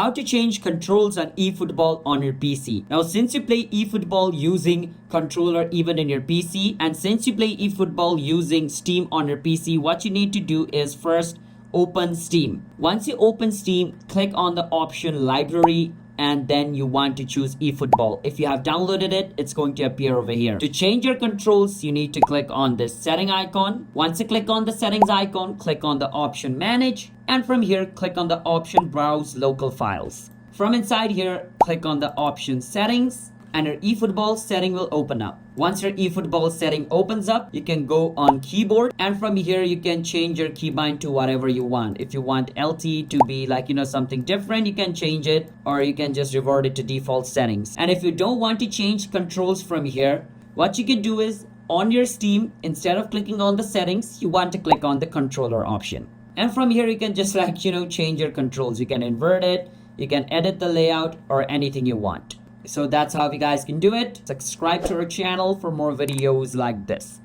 how to change controls on eFootball on your PC. Now, since you play eFootball using controller even in your PC, and since you play eFootball using Steam on your PC, what you need to do is first open Steam. Once you open Steam, click on the option library, and then you want to choose eFootball. If you have downloaded it, it's going to appear over here. To change your controls, you need to click on this setting icon. Once you click on the settings icon, click on the option manage, and from here, click on the option browse local files. From inside here, click on the option settings, and your eFootball setting will open up. Once your eFootball setting opens up, you can go on keyboard, and from here you can change your keybind to whatever you want. If you want LT to be like, something different, you can change it, or you can just revert it to default settings. And if you don't want to change controls from here, what you can do is on your Steam, instead of clicking on the settings, you want to click on the controller option. And from here you can just change your controls. You can invert it, you can edit the layout, or anything you want. So that's how you guys can do it. Subscribe to our channel for more videos like this.